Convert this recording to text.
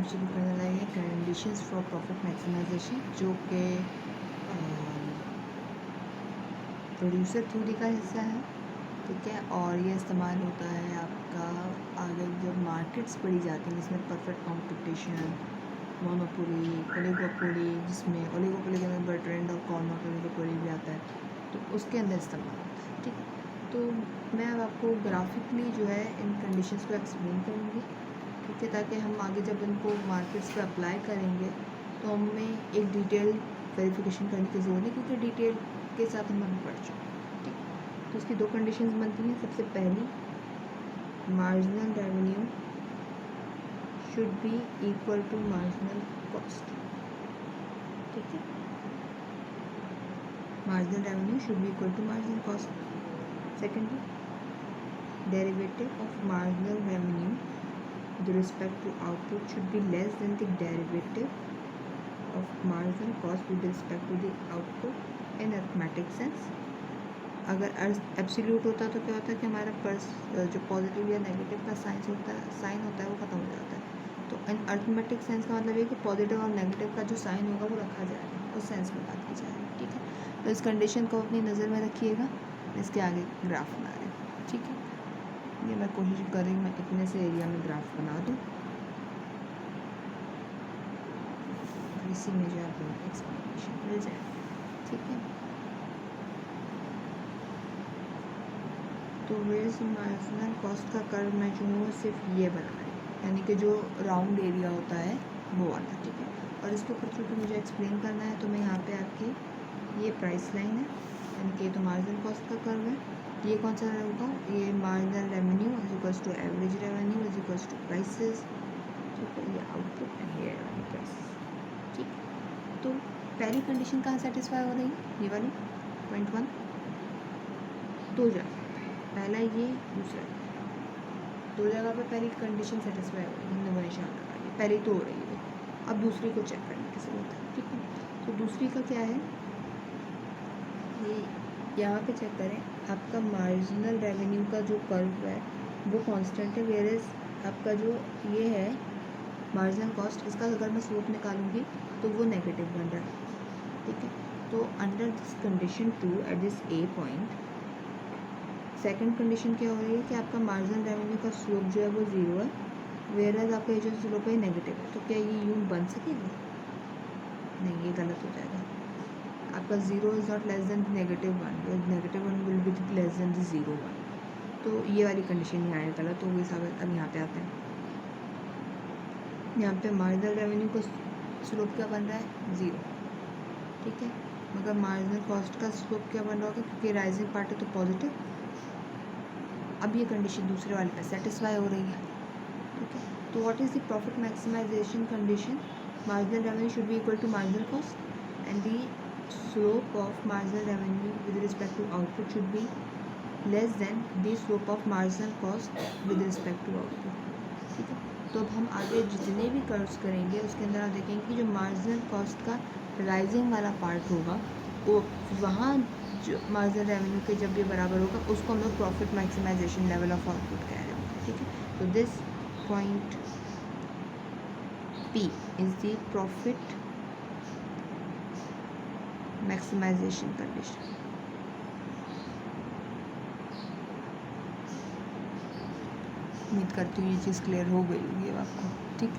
हम शुरू करने लगे कंडीशंस फॉर प्रॉफिट मैक्सिमाइजेशन, जो कि प्रोड्यूसर थ्योरी का हिस्सा है, ठीक है। और ये इस्तेमाल होता है आपका आगे जब मार्केट्स पढ़ी जाती हैं, जिसमें परफेक्ट कंपटीशन, मोनोपोली, ओलिगोपोली, जिसमें ओलिगोपोली के अंदर बर्ट्रेंड और कॉर्नर ओलिगोपोली भी आता है, तो उसके अंदर इस्तेमाल होता है, ठीक है। तो मैं अब आपको ग्राफिकली जो है इन कंडीशंस को एक्सप्लेन करूँगी, ठीक है, ताकि हम आगे जब इनको मार्केट्स पे अप्लाई करेंगे तो हमें एक डिटेल वेरिफिकेशन करने की ज़रूरत है, क्योंकि डिटेल के साथ हम अभी पढ़ चुके हैं, ठीक है। तो इसकी दो कंडीशंस बनती हैं। सबसे पहली, marginal revenue should be equal to marginal cost, ठीक है। Marginal revenue should be equal to marginal cost. Secondly, derivative of marginal revenue with respect to output should be less than the derivative of marginal cost with respect to the output in arithmetic sense। अगर absolute होता तो क्या होता है कि हमारा जो positive या नेगेटिव का साइन होता है वो ख़त्म हो जाता है। तो इन अर्थमेटिक सेंस का मतलब ये कि पॉजिटिव और नेगेटिव का जो साइन होगा वो रखा जाएगा, उस सेंस में बात की जाएगी, ठीक है। तो इस कंडीशन को अपनी नज़र में रखिएगा, इसके आगे ग्राफ बना रहे हैं, ठीक है। ये मैं कोशिश करूँगी मैं इतने से एरिया में ग्राफ बना दूँ, इसी में जो आपको एक्सप्लेनेशन मिल जाए, ठीक है। तो वेज मार्जिनल कॉस्ट का कर्व मैं जो हूँ सिर्फ ये बना रही हूँ, यानी कि जो राउंड एरिया होता है वो वाला, ठीक है। और इसके ऊपर चूँकि मुझे एक्सप्लेन करना है तो मैं यहाँ पे आपकी ये प्राइस लाइन है, यानी कि ये तो मार्जिनल कॉस्ट का कर्व है। ये कौन सा होगा, ये marginal revenue is equals to average revenue is equals to prices, ठीक है। ये आउटपुट एंड ये रेवेन्यू प्राइसेस, ठीक। तो पहली कंडीशन कहाँ सेटिस्फाई हो रही है, ये वाली पॉइंट 1, दो जगह, पहला ये, दूसरा दो जगह पे पहली कंडीशन सेटिस्फाई हो रही है, निशान लगाइए, पहली तो हो रही है, अब दूसरी को चेक करने की ज़रूरत है, ठीक है। तो दूसरी का क्या है, ये यहाँ पे चेक करें, आपका मार्जिनल रेवेन्यू का जो कर्व है वो कांस्टेंट है, वेयरएज आपका जो ये है मार्जिनल कॉस्ट, इसका अगर मैं स्लोप निकालूंगी तो वो नेगेटिव बन रहा है, ठीक है। तो under this condition 2 at this A point, second condition क्या हो रही है कि आपका मार्जिनल रेवेन्यू का स्लोप जो है वो 0 है, वेयरएज आपका ये जो स्लोप है नेगेटिव है। तो क्या ये यूँ बन सकेगा, नहीं, ये गलत हो जाएगा। आपका 0 is not less than -1, -1 will be less than 0 1, तो ये वाली कंडीशन यहाँ है गलत हो गई साबित। अब यहाँ पे आते हैं, यहाँ पे मार्जिनल रेवेन्यू का स्लोप क्या बन रहा है, 0, ठीक है। मगर मार्जिनल कॉस्ट का स्लोप क्या बन रहा होगा, क्योंकि राइजिंग पार्ट है तो पॉजिटिव। अब ये कंडीशन दूसरे वाले पे सेटिस्फाई हो रही है, ठीक है। तो what is the profit maximisation condition, marginal revenue should be equal to marginal cost and the slope of marginal revenue with respect to output should be less than the slope of marginal cost with respect to output, ठीक है। तो अब हम आगे जितने भी curves करेंगे उसके अंदर आप देखेंगे कि जो मार्जिनल कॉस्ट का राइजिंग वाला पार्ट होगा वो वहाँ जो मार्जिनल रेवेन्यू के जब ये बराबर होगा उसको हम लोग profit maximisation level of output कह रहे होंगे, ठीक है। तो this point P is the profit maximisation condition. उम्मीद करती हूँ ये चीज़ क्लियर हो गई होगी अब आपको, ठीक।